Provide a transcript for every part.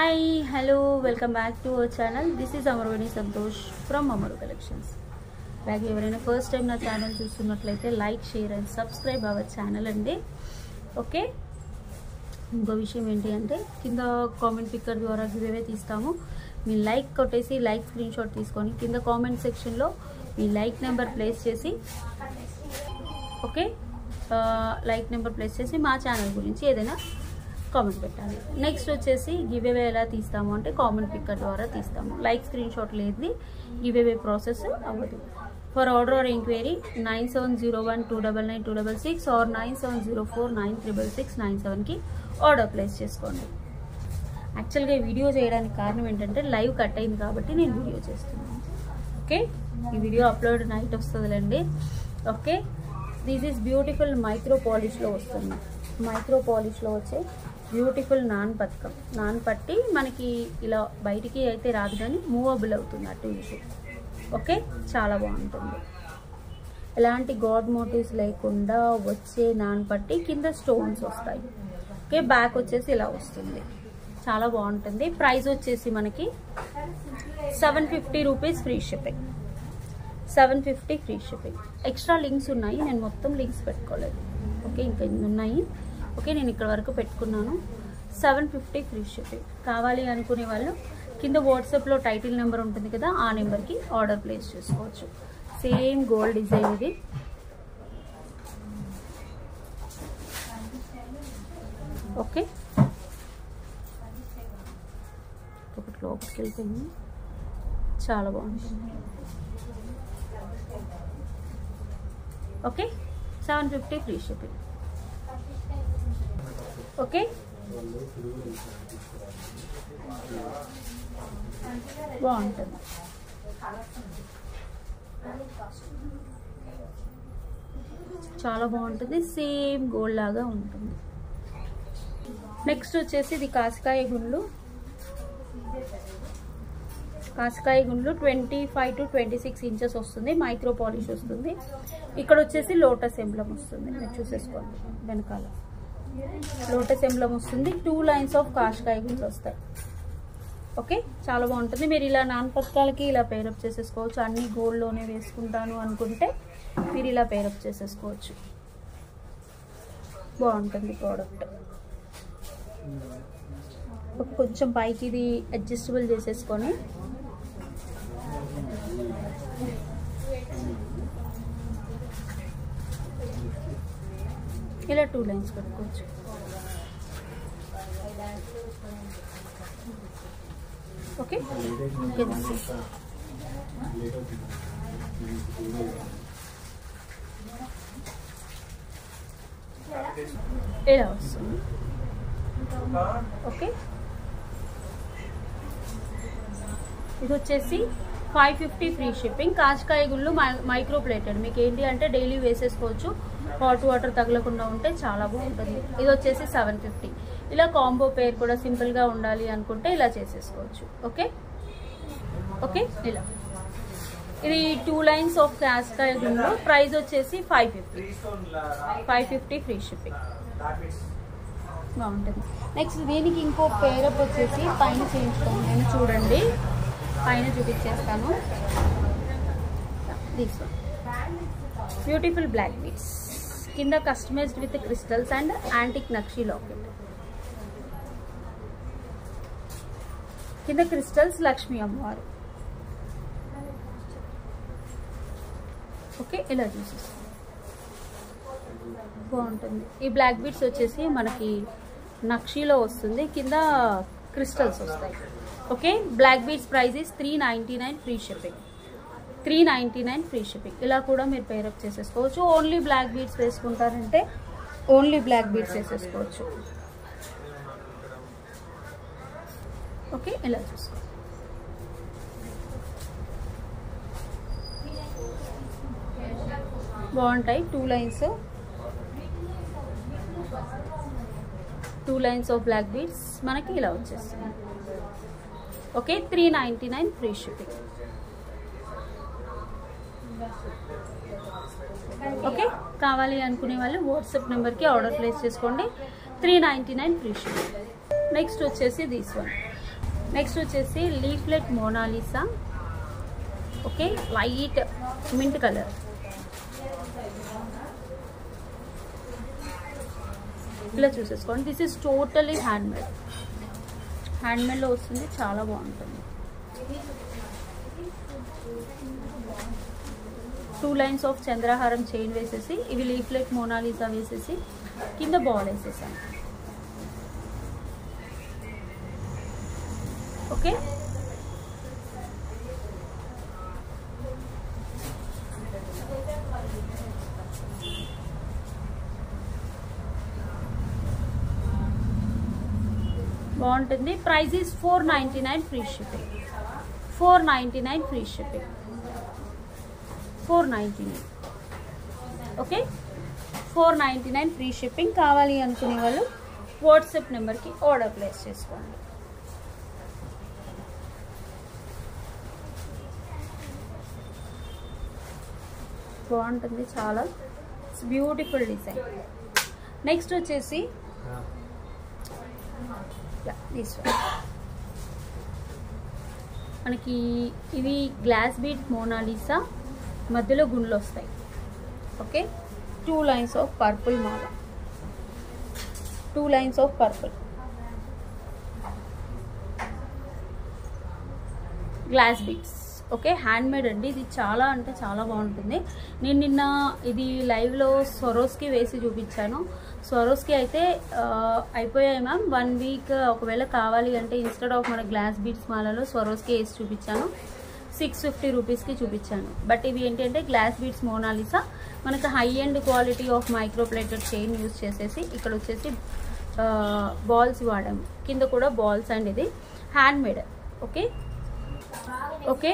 Hi, hello, welcome back to our channel. This is Amarvani Santosh from Amaru Collections. Like ఎవరైనా first time నా channel చూస్తున్నట్లయితే like share and subscribe our channel అండి. Okay, ఇంకో విషయం ఏంటి అంటే కింద కామెంట్ పిక్కర్ ద్వారా గివ్ అవే తీస్తాము. మీ లైక్ కొట్టేసి లైక్ స్క్రీన్ షాట్ తీసుకొని కింద కామెంట్ సెక్షన్లో మీ లైక్ నెంబర్ ప్లేస్ చేసి లైక్ నెంబర్ ప్లేస్ చేసి మా ఛానల్ గురించి ఏదైనా కామెంట్ పెట్టాలి. నెక్స్ట్ వచ్చేసి గివ్ అవే ఎలా తీస్తాము అంటే కామెంట్ పిక్కర్ ద్వారా తీస్తాము. లైక్ స్క్రీన్ షాట్ లేదు, గివ్ అవే ప్రాసెస్ అవ్వదు. For order or enquiry 9701299266 or 9704936697కి ఆర్డర్ ప్లేస్ చేసుకోండి. యాక్చువల్గా వీడియో చేయడానికి కారణం ఏంటంటే లైవ్ కట్ అయింది కాబట్టి నేను వీడియో చేస్తున్నాను. ఓకే, ఈ వీడియో అప్లోడ్ నైట్ వస్తుందిలేండి. Okay, this is beautiful micro పాలిష్లో వస్తుంది. మైక్రో పాలిష్లో వచ్చే బ్యూటిఫుల్ నాన్ పట్టి మనకి ఇలా బయటికి అయితే రాదు కానీ మూవబుల్ అవుతుంది అటు ఇటు. ఓకే, చాలా బాగుంటుంది. ఎలాంటి గాడ్ మోటివ్స్ లేకుండా వచ్చే నాన్ పట్టి, కింద స్టోన్స్ వస్తాయి. ఓకే, బ్యాక్ వచ్చేసి ఇలా వస్తుంది, చాలా బాగుంటుంది. ప్రైస్ వచ్చేసి మనకి 750 rupees free shipping. 750 free shipping. Extra links ఉన్నాయి, నేను మొత్తం లింక్స్ పెట్టుకోలేదు. ఓకే, ఇంకా ఇన్ని ఉన్నాయి. ఓకే, నేను ఇక్కడ వరకు పెట్టుకున్నాను. 750 ఫ్రీ షిప్పింగ్. కావాలి అనుకునే వాళ్ళు కింద వాట్సాప్లో టైటిల్ నెంబర్ ఉంటుంది కదా, ఆ నెంబర్కి ఆర్డర్ ప్లేస్ చేసుకోవచ్చు. సేమ్ గోల్డ్ డిజైన్ ఇది. ఓకే, ఒకటి లోపలికి వెళ్తుంది, చాలా బాగుంటుంది. Okay, 750 free shipping. ఓకే, బాగుంటుంది. చాలా బాగుంటుంది, సేమ్ గోల్డ్ లాగా ఉంటుంది. నెక్స్ట్ వచ్చేసి ఇది కాసికాయ గుండ్లు. కాసికాయ గుండ్లు 25 to 26 ఇంచెస్ వస్తుంది. మైక్రో పాలిష్ వస్తుంది. ఇక్కడ వచ్చేసి లోటస్ ఎంబ్లమ్ వస్తుంది, మీరు చూసేసుకోండి. వెనకాల లోటస్ ఎంబ్లమ్ వస్తుంది. 2 లైన్స్ ఆఫ్ కాసికాయ గుండ్లు వస్తాయి. ఓకే, చాలా బాగుంటుంది. మీరు ఇలా నాన్ పథకాలకి ఇలా పేరప్ చేసేసుకోవచ్చు. అన్ని గోల్డ్లోనే వేసుకుంటాను అనుకుంటే మీరు ఇలా పేరప్ చేసేసుకోవచ్చు. బాగుంటుంది ప్రోడక్ట్. కొంచెం పైకి ఇది అడ్జస్టబుల్ చేసేసుకొని ఇలా 2 లైన్స్ పెట్టుకోవచ్చు. ఓకే, ఇలా వస్తుంది. ఓకే, ఇది వచ్చేసి 550 ఫ్రీ షిప్పింగ్. కాసికాయ గుళ్ళు మైక్రో ప్లేటెడ్. మీకు ఏంటి అంటే డైలీ వేసేసుకోవచ్చు. హాట్ వాటర్ తగలకుండా ఉంటే చాలా బాగుంటుంది. ఇది వచ్చేసి 750. ఇలా కాంబో పేర్ కూడా సింపుల్గా ఉండాలి అనుకుంటే ఇలా చేసేసుకోవచ్చు. ఓకే ఓకే, ఇలా ఇది 2 లైన్స్ ఆఫ్ కాసికాయ గుళ్ళు. ప్రైస్ వచ్చేసి 550 ఫ్రీ షిప్పింగ్. బాగుంటుంది. నెక్స్ట్ దీనికి ఇంకో పేరప్ వచ్చేసి పైన చేయించుకోండి. నేను చూడండి పైన చూపించేస్తాను. This one beautiful black beads, కింద customized with crystals and antique nakshi locket. కింద క్రిస్టల్స్, లక్ష్మీ అమ్మవారు. ఓకే, ఇలా చూసేస్తాం. బాగుంటుంది. ఈ బ్లాక్ బీడ్స్ వచ్చేసి మనకి నక్షిలో వస్తుంది, కింద క్రిస్టల్స్ వస్తాయి. Okay, black beads price is 399 free shipping. 399 free shipping. ఇలా కూడా మీరు పేరప్ చేసేసుకోవచ్చు. ఓన్లీ బ్లాక్ బీడ్స్ వేసుకుంటారంటే ఓన్లీ బ్లాక్ బీడ్స్ వేసేసుకోవచ్చు. ఓకే, ఇలా చూసుకో. బాగుంటాయి. 2 లైన్స్ ఆఫ్ బ్లాక్ బీడ్స్ మనకి ఇలా వచ్చేస్తుంది. Okay, 399 free shipping. ఓకే, కావాలి అనుకునే వాళ్ళు వాట్సాప్ నెంబర్కి ఆర్డర్ ప్లేస్ చేసుకోండి. 399 ఫ్రీ షిప్పింగ్. నెక్స్ట్ వచ్చేసి దిస్ వన్ నెక్స్ట్ వచ్చేసి leaflet Mona Lisa. Okay, light mint colour. ఇలా చూసేసుకోండి. This is totally handmade. హ్యాండ్మేడ్లో వస్తుంది, చాలా బాగుంటుంది. 2 లైన్స్ ఆఫ్ చంద్రహారం చైన్ వేసేసి, ఇవి లీఫ్లెట్ మోనాలిసా వేసేసి కింద బాల్ వేసేసాను. ఓకే, బాగుంటుంది. Price is 499 free shipping. 499 free shipping. 499. Okay, 499 free shipping. కావాలి అనుకునే వాళ్ళు వాట్సాప్ నెంబర్కి ఆర్డర్ ప్లేస్ చేసుకోండి. బాగుంటుంది, చాలా బ్యూటిఫుల్ డిజైన్. నెక్స్ట్ వచ్చేసి మనకి ఇవి గ్లాస్ బీడ్ మోనాలిసా, మధ్యలో గుండ్లు వస్తాయి. Okay, 2 lines of purple Mala, 2 lines of purple glass beads. Okay, handmade అండి. ఇది చాలా అంటే చాలా బాగుంటుంది. నేను నిన్న ఇది లైవ్లో స్వరోస్కి వేసి చూపించాను. స్వరోస్కి అయితే అయిపోయాయి మ్యామ్. 1 వీక్ ఒకవేళ కావాలి అంటే ఇన్స్టెడ్ ఆఫ్ మన గ్లాస్ బీడ్స్ మాలలో స్వరోస్కి వేసి చూపించాను. 650 రూపీస్కి చూపించాను. బట్ ఇవి ఏంటంటే గ్లాస్ బీడ్స్ మోనాలిసా, మనకు high end quality of micro plated chain use చేసేసి ఇక్కడ వచ్చేసి బాల్స్ వాడాము. కింద కూడా బాల్స్ అండ్ ఇది హ్యాండ్మేడ్. ఓకే ఓకే,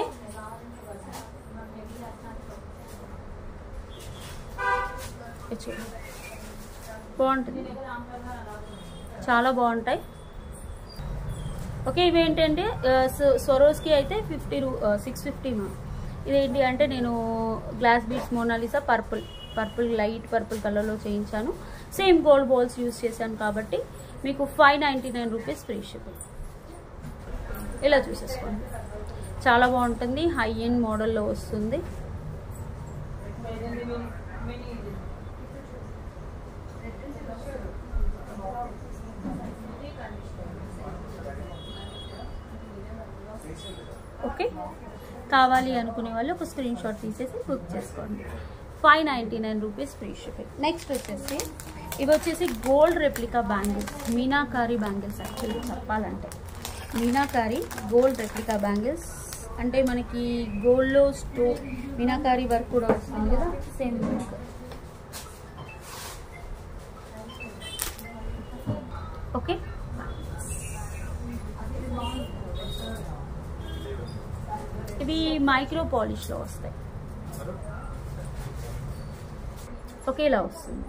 బాగుంటుంది, చాలా బాగుంటాయి. ఓకే, ఇవి ఏంటంటే స్వరోస్కి అయితే 650 మ్యామ్. ఇదేంటి అంటే నేను glass beads Mona Lisa purple light purple కలర్లో చేయించాను. సేమ్ గోల్డ్ బాల్స్ యూజ్ చేశాను కాబట్టి మీకు 599 రూపీస్ ఫ్రీ షిప్పింగ్. ఇలా చూసేసుకోండి, చాలా బాగుంటుంది. హై ఎండ్ మోడల్లో వస్తుంది. ఓకే, కావాలి అనుకునే వాళ్ళు ఒక స్క్రీన్ షాట్ తీసేసి బుక్ చేసుకోండి. 599 రూపీస్ ఫ్రీ షిప్పింగ్. నెక్స్ట్ వచ్చేసి ఇవి వచ్చేసి gold replica bangles, meenakari bangles. Actually చెప్పాలంటే మీనాకారి గోల్డ్ రెప్లికా బ్యాంగిల్స్ అంటే మనకి గోల్డ్లో మీనాకారి వర్క్ కూడా వస్తుంది కదా, సేమ్ వర్క్. ఓకే, ఇవి మైక్రో పాలిష్లో వస్తాయి. ఓకే, ఇలా వస్తుంది.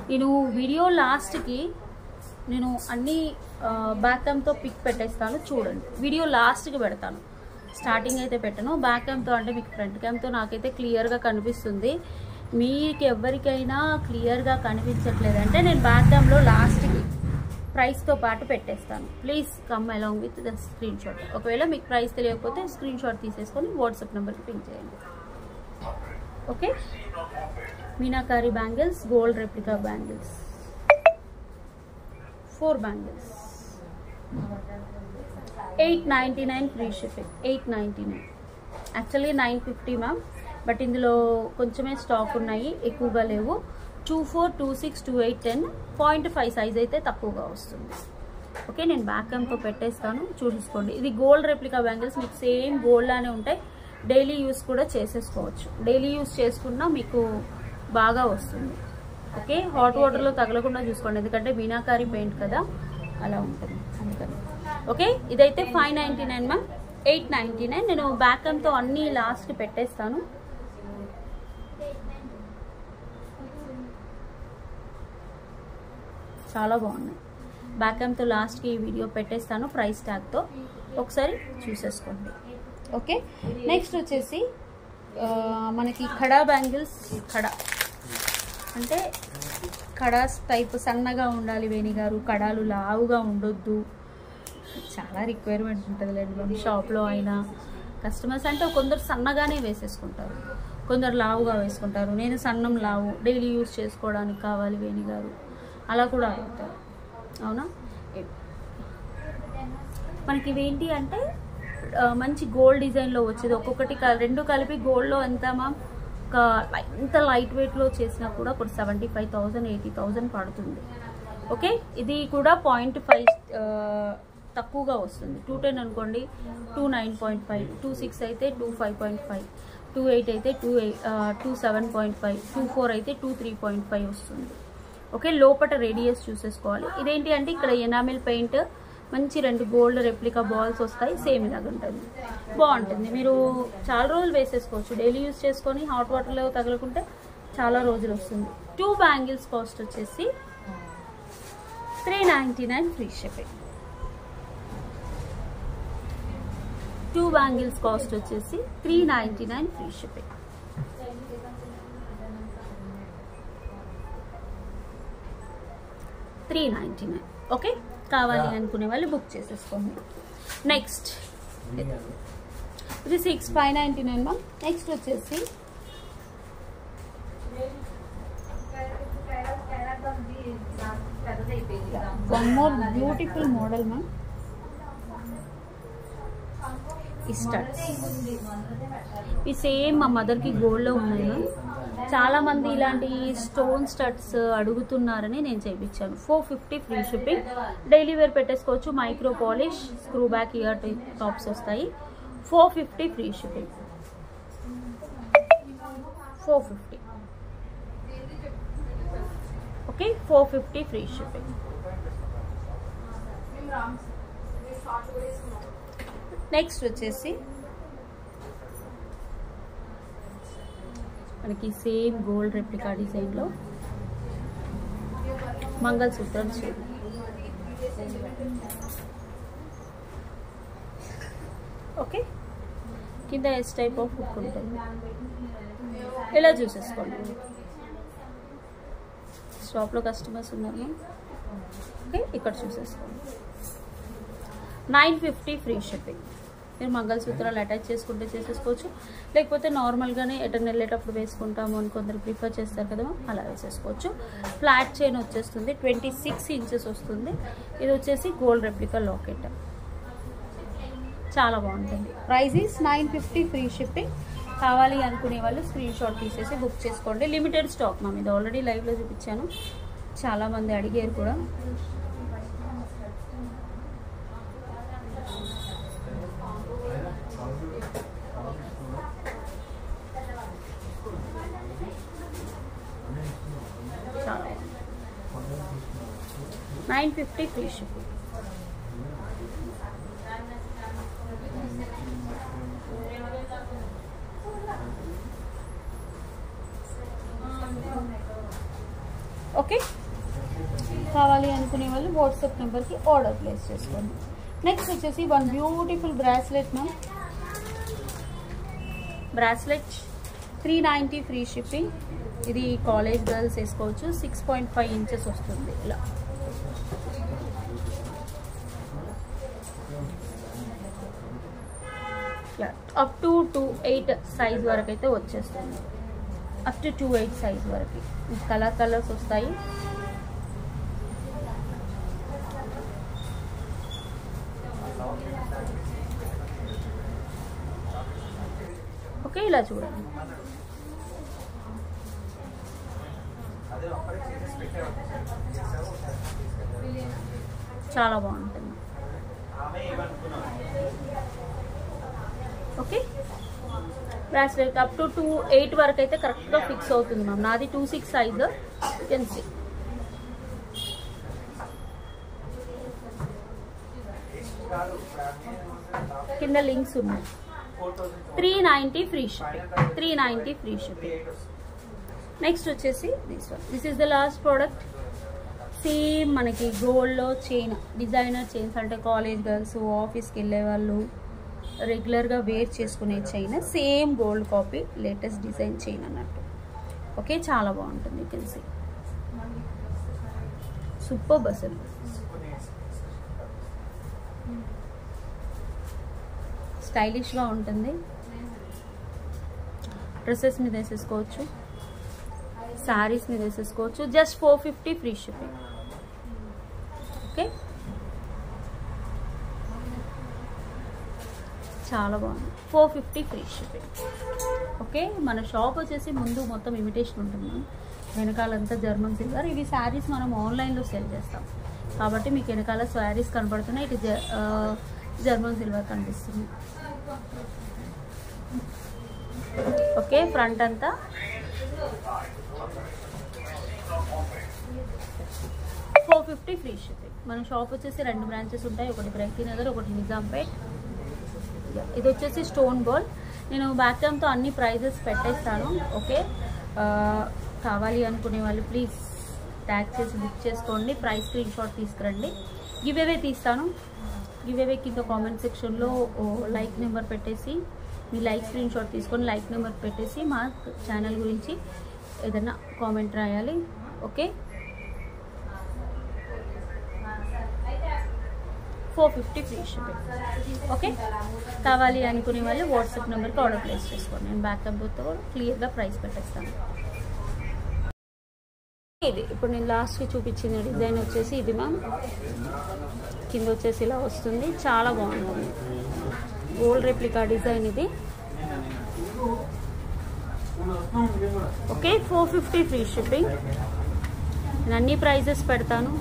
నేను వీడియో లాస్ట్కి నేను అన్ని బ్యాక్ క్యామ్తో పిక్ పెట్టేస్తాను, చూడండి. వీడియో లాస్ట్కి పెడతాను, స్టార్టింగ్ అయితే పెట్టను. బ్యాక్ క్యామ్తో అంటే మీకు ఫ్రంట్ క్యామ్తో నాకైతే క్లియర్గా కనిపిస్తుంది. మీకు ఎవరికైనా క్లియర్గా కనిపించట్లేదంటే నేను బ్యాక్ క్యామ్లో లాస్ట్కి ప్రైస్తో పాటు పెట్టేస్తాను. Please come along with the screen shot. ఒకవేళ మీకు ప్రైస్ తెలియకపోతే స్క్రీన్ షాట్ తీసేసుకొని వాట్సాప్ నెంబర్కి పింక్ చేయండి. Okay, meenakari bangles, gold replica bangles, 4 bangles, 899 free shipping. 899. Actually 950 ma'am, but ఇందులో కొంచెమే స్టాక్ ఉన్నాయి, ఎక్కువగా లేవు. 24, 26, 28, 10, 0.5 సైజ్ అయితే తక్కువగా వస్తుంది. ఓకే, నేను బ్యాక్ క్యామ్తో పెట్టేస్తాను, చూసుకోండి. ఇది గోల్డ్ రెప్లికా బ్యాంగిల్స్, మీకు సేమ్ గోల్డ్ లానే ఉంటాయి. డైలీ యూస్ కూడా చేసేసుకోవచ్చు. డైలీ యూస్ చేసుకున్నా మీకు బాగా వస్తుంది. ఓకే, హాట్ వాటర్లో తగలకుండా చూసుకోండి, ఎందుకంటే మీనాకారి పెయింట్ కదా, అలా ఉంటుంది అందుకని. ఓకే, ఇదైతే 599 మ్యామ్. 899. నేను బ్యాక్ క్యామ్తో అన్నీ లాస్ట్ పెట్టేస్తాను. చాలా బాగున్నాయి. బ్యాక్ క్యామ్తో లాస్ట్కి ఈ వీడియో పెట్టేస్తాను ప్రైస్ ట్యాగ్తో, ఒకసారి చూసేసుకోండి. ఓకే, నెక్స్ట్ వచ్చేసి మనకి ఖడా బ్యాంగిల్స్. ఖడా అంటే కడాస్ టైప్ సన్నగా ఉండాలి వేణి గారు, కడాలు లావుగా ఉండొద్దు, చాలా రిక్వైర్మెంట్ ఉంటుందిలేండి మ్యామ్. షాప్లో అయినా కస్టమర్స్ అంటే కొందరు సన్నగానే వేసేసుకుంటారు, కొందరు లావుగా వేసుకుంటారు. నేను సన్నం లావు డైలీ యూజ్ చేసుకోవడానికి కావాలి వేణి గారు, అలా కూడా అడుగుతారు. అవునా? మనకి ఇవేంటి అంటే మంచి గోల్డ్ డిజైన్లో వచ్చేది. ఒక్కొక్కటి రెండు కలిపి గోల్డ్లో ఎంత మ్యామ్, ఎంత లైట్ వెయిట్లో చేసినా కూడా ఒక 75,000 80,000 పడుతుంది. ఓకే, ఇది కూడా 0.5 తక్కువగా వస్తుంది. 210 అనుకోండి 29.5, 26 అయితే 25.5, 28 అయితే 27.5, 24 అయితే 23.5 వస్తుంది. ఓకే, లోపల రేడియస్ చూసేసుకోవాలి. ఇదేంటి అంటే ఇక్కడ ఎనామిల్ పెయింట్ మంచి 2 గోల్డ్ రెప్లికా బాల్స్ వస్తాయి, సేమ్ ఇలాగ ఉంటుంది, బాగుంటుంది. మీరు చాలా రోజులు వేసేసుకోవచ్చు, డైలీ యూజ్ చేసుకొని హాట్ వాటర్లో తగులుకుంటే చాలా రోజులు వస్తుంది. 2 బ్యాంగిల్స్ కాస్ట్ వచ్చేసి 399 ఫ్రీ షిప్పింగ్. 2 బ్యాంగిల్స్ కాస్ట్ వచ్చేసి 399 ఫ్రీ షిప్పింగ్. $399. ఓకే, కావాలి అనుకునే వాళ్ళు బుక్ చేసేసుకోండి. నెక్స్ట్ ఇది 6,599 మ్యామ్. నెక్స్ట్ వచ్చేసి one more beautiful model ma'am. ఈ స్టడ్స్ ఈ సేమ్ మా మదర్కి గోల్డ్లో ఉన్నాయి మ్యామ్. చాలామంది ఇలాంటి స్టోన్ స్టడ్స్ అడుగుతున్నారని నేను చేయించాను. 450 ఫ్రీ షిప్పింగ్. డైలీ వేర్ పెట్టేసుకోవచ్చు. Micro polish screw back ear tops వస్తాయి. 450 free shipping. 450. Okay, 450 free shipping. Next వచ్చేసి మనకి సేమ్ గోల్డ్ రెప్లికా డిజైన్లో మంగళసూత్రం చైన్. ఓకే, కింద ఎస్ టైప్ ఆఫ్ హుక్ ఉంటుంది, ఇలా చూసేసుకోండి. షాప్లో కస్టమర్స్ ఉన్నారు. ఓకే, ఇక్కడ చూసేసుకోండి. 950 ఫ్రీ షిప్పింగ్. మీరు మంగళసూత్రాలు అటాచ్ చేసుకుంటే చేసేసుకోవచ్చు, లేకపోతే నార్మల్గానే ఎటర్న్ వెళ్ళేటప్పుడు వేసుకుంటాము అని కొందరు ప్రిఫర్ చేస్తారు కదా, అలా వేసేసుకోవచ్చు. ఫ్లాట్ చైన్ వచ్చేస్తుంది, 26 ఇంచెస్ వస్తుంది. ఇది వచ్చేసి గోల్డ్ రెప్లికా లాకెట్, చాలా బాగుంటుంది. Price is 950 free shipping. కావాలి అనుకునే వాళ్ళు స్క్రీన్ షాట్ తీసేసి బుక్ చేసుకోండి. Limited stock ma'am. ఇది ఆల్రెడీ లైవ్లో చూపించాను, చాలామంది అడిగారు కూడా. చాలా 950 ఫ్రీ షిప్పింగ్. ఓకే, కావాలి అనుకునే వాళ్ళు వాట్సాప్ నెంబర్కి ఆర్డర్ ప్లేస్ చేసుకోండి. నెక్స్ట్ వచ్చేసి one beautiful bracelet ma'am. Bracelet 390 free shipping. ఇది కాలేజ్ గర్ల్స్ వేసుకోవచ్చు. 6.5 ఇంచెస్ వస్తుంది. ఇలా అప్ టు 28 సైజ్ వరకు అయితే వచ్చేస్తుంది. అప్ టు 28 సైజ్ వరకు కలర్స్ వస్తాయి. ఓకే, ఇలా చూడండి, చాలా బాగుంటుంది. ఓకే, బ్రాస్లెట్ అప్ టు 28 వరకు అయితే కరెక్ట్గా ఫిక్స్ అవుతుంది మ్యామ్. నాది 26 సైజ్. You can see. కింద లింక్స్ ఉన్నాయి. 390 free shipping. 390 free shipping. Next వచ్చేసి this is the last product. Same మనకి గోల్డ్లో చైన్, డిజైనర్ చైన్స్ అంటే కాలేజ్ గర్ల్స్, ఆఫీస్కి వెళ్ళే వాళ్ళు రెగ్యులర్గా వేర్ చేసుకునే chain. Same gold copy, latest design chain అన్నట్టు. ఓకే, చాలా బాగుంటుంది. యూ కెన్ సీ సూపర్ అసలు. స్టైలిష్గా ఉంటుంది. డ్రెస్సెస్ మీద వేసేసుకోవచ్చు, శారీస్ మీద వేసేసుకోవచ్చు. Just 450 free shipping. ఓకే, చాలా బాగుంది. 450 ఫ్రీ షిప్పింగ్. ఓకే, మన షాప్ వచ్చేసి ముందు మొత్తం ఇమిటేషన్ ఉంటుంది, వెనకాలంతా జర్మన్ సిల్వర్. ఇవి శారీస్ మనం ఆన్లైన్లో సేల్ చేస్తాం కాబట్టి మీకు వెనకాల శారీస్ కనపడుతున్నాయి, ఇటు జర్మన్ సిల్వర్ కనిపిస్తుంది. ఓకే, ఫ్రంట్ అంతా $450 ఫ్రీ షిప్పింగ్. మన షాప్ వచ్చేసి 2 బ్రాంచెస్ ఉంటాయి, ఒకటి బ్రైటీ నగర్, ఒకటి నిజాంపేట్. ఇది వచ్చేసి స్టోన్ బాల్. నేను బ్యాక్ క్యామ్తో అన్ని ప్రైజెస్ పెట్టేస్తాను. ఓకే, కావాలి అనుకునే వాళ్ళు ప్లీజ్ ట్యాగ్ చేసి బుక్ చేసుకోండి. ప్రైస్ స్క్రీన్ షాట్ తీసుకురండి. గివ్ అవే తీస్తాను. గివ్ అవే కింద కామెంట్ సెక్షన్లో లైక్ నెంబర్ పెట్టేసి మీ లైక్ స్క్రీన్ షాట్ తీసుకొని లైక్ నెంబర్ పెట్టేసి మా ఛానల్ గురించి ఏదైనా కామెంట్ రాయాలి. Okay, 450 free shipping. ఓకే, కావాలి అనుకునే వాళ్ళు వాట్సాప్ నెంబర్కి ఆర్డర్ ప్లేస్ చేసుకోండి. నేను బ్యాక్ నెంబర్తో క్లియర్గా ప్రైస్ పెట్టేస్తాను. ఇది ఇప్పుడు నేను లాస్ట్కి చూపించిన డిజైన్ వచ్చేసి ఇది మ్యామ్. కింద వచ్చేసి ఇలా వస్తుంది, చాలా బాగుంటుంది. గోల్డ్ రెప్లికా డిజైన్ ఇది. Okay, 450 free shipping. నేను అన్ని ప్రైజెస్ పెడతాను.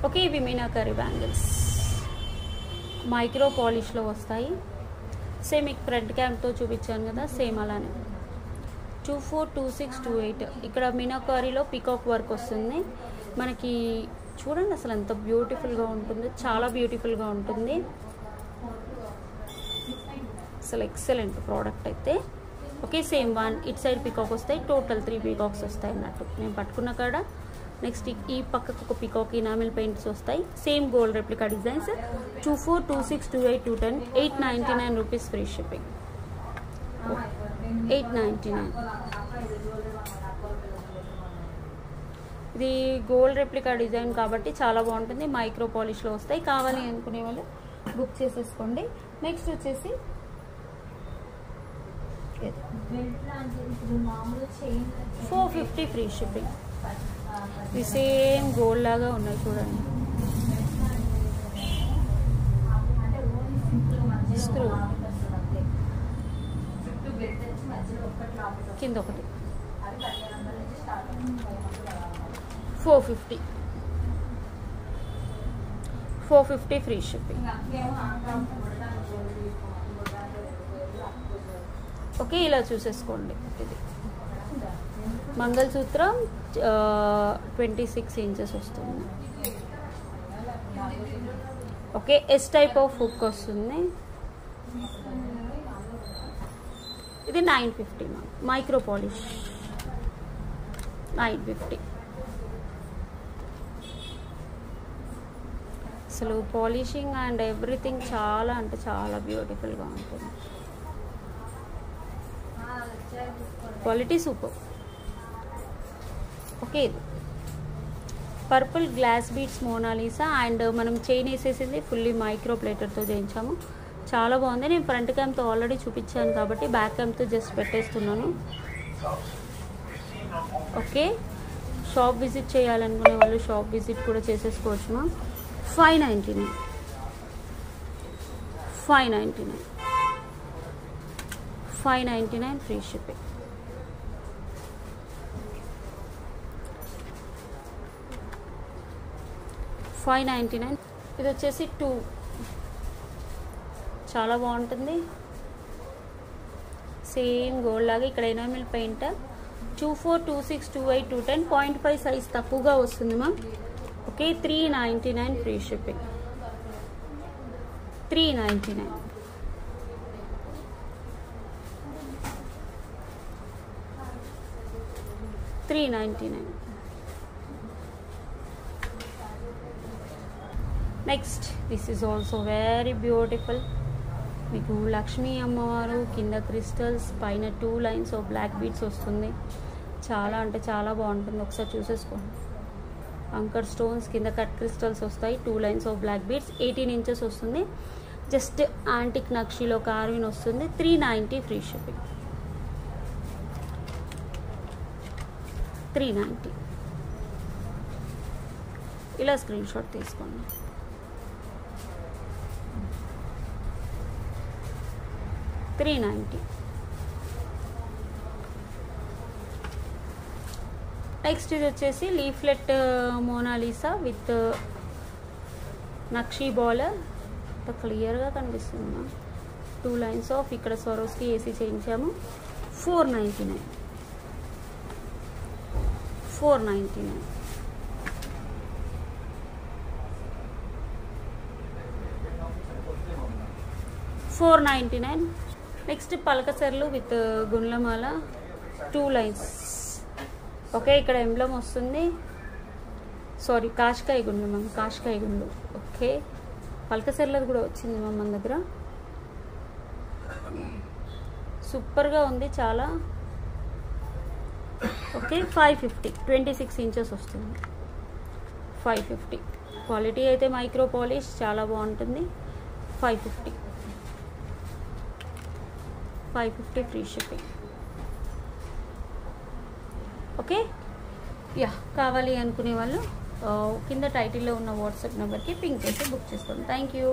ఓకే, ఇవి మీనాకరీ బ్యాంగిల్స్ మైక్రో పాలిష్లో వస్తాయి. సేమ్ మీకు ఫ్రంట్ క్యామ్తో చూపించాను కదా, సేమ్ అలానే 242628. ఇక్కడ మీనాకరీలో పికాక్ వర్క్ వస్తుంది మనకి. చూడండి అసలు ఎంత బ్యూటిఫుల్గా ఉంటుంది, చాలా బ్యూటిఫుల్గా ఉంటుంది అసలు. ఎక్సలెంట్ ప్రోడక్ట్ అయితే. Okay, same one it side peacock వస్తాయి, టోటల్ 3 పికాక్స్ వస్తాయి అన్నట్టు. నేను పట్టుకున్న కాడ నెక్స్ట్ ఈ పక్కకు ఒక పికాక్ ఇనామిల్ పెయింట్స్ వస్తాయి. Same gold replica designs. 242628 899 rupees free shipping. 899. ఇది గోల్డ్ రెప్లికా డిజైన్ కాబట్టి చాలా బాగుంటుంది. మైక్రో పాలిష్లో వస్తాయి. కావాలి అనుకునే వాళ్ళు బుక్ చేసేసుకోండి. నెక్స్ట్ వచ్చేసి 450 ఫ్రీ షిప్పింగ్. ఇది సేమ్ గోల్డ్ లాగా ఉన్నాయి చూడండి. స్క్రూ కింద ఒకటి 450 ఫ్రీ షిప్పింగ్. ఓకే, ఇలా చూసేసుకోండి. ఇది మంగళసూత్రం 26 ఇంచెస్ వస్తుంది. Okay, S type of hook వస్తుంది. ఇది 950 మైక్రో పాలిష్ 950. అసలు పాలిషింగ్ అండ్ ఎవ్రీథింగ్ చాలా అంటే చాలా బ్యూటిఫుల్గా ఉంటుంది. Quality super. ఓకే, ఇది purple glass beads Mona Lisa and మనం చైన్ వేసేసింది ఫుల్లీ మైక్రో ప్లేటర్తో చేయించాము. చాలా బాగుంది. నేను ఫ్రంట్ క్యామ్తో ఆల్రెడీ చూపించాను కాబట్టి బ్యాక్ క్యామ్తో జస్ట్ పెట్టేస్తున్నాను. ఓకే, షాప్ విజిట్ చేయాలనుకునే వాళ్ళు షాప్ విజిట్ కూడా చేసేసుకోవచ్చు. మా 599 599 ఫ్రీ షిప్పింగ్. $599. ఇది వచ్చేసి 2 చాలా బాగుంటుంది. సేమ్ గోల్డ్ లాగా ఇక్కడ ఎనామిల్ పెయింట్. 242628 0.5 సైజ్ తక్కువగా వస్తుంది ma'am. Okay, 399 free shipping. 399. $399. Next this is also very beautiful. మీకు లక్ష్మీ అమ్మవారు కింద క్రిస్టల్స్ పైన 2 లైన్స్ ఆఫ్ బ్లాక్ బీడ్స్ వస్తుంది. చాలా అంటే చాలా బాగుంటుంది, ఒకసారి చూసేసుకోండి. అంకర్ స్టోన్స్ కింద కట్ క్రిస్టల్స్ వస్తాయి, 2 lines of black beads, 18 inches వస్తుంది. జస్ట్ యాంటిక్ నక్షీలో కార్విన్ వస్తుంది. 390 ఫ్రీ షిప్పింగ్. 390 ఇలా స్క్రీన్ షాట్ తీసుకోండి. $390. నెక్స్ట్ ఇది వచ్చేసి లీఫ్లెట్ మోనాలిసా విత్ నక్షీ బాలర్. క్లియర్గా కనిపిస్తుంది. 2 లైన్స్ ఆఫ్ ఇక్కడ స్వరోస్కి ఏసీ చేయించాము. 499. 499. $499. నెక్స్ట్ పలకసర్లు విత్ గుండ్లమాల 2 లైన్స్. ఓకే, ఇక్కడ ఎంబ్లమ్ వస్తుంది. సారీ, కాష్కాయ గుండు మ్యామ్, కాష్కాయ గుండు. ఓకే, పలకసర్లది కూడా వచ్చింది మ్యామ్ మన దగ్గర. సూపర్గా ఉంది చాలా. ఓకే, 550. 26 ఇంచెస్ వస్తుంది. 550. క్వాలిటీ అయితే మైక్రో పాలిష్ చాలా బాగుంటుంది. 550. 550 ఫ్రీ షిప్పింగ్. ఓకే, యా, కావాలి అనుకునే వాళ్ళు కింద టైటిల్లో ఉన్న వాట్సాప్ నెంబర్కి పింక్ చేసి బుక్ చేసుకోండి. Thank you.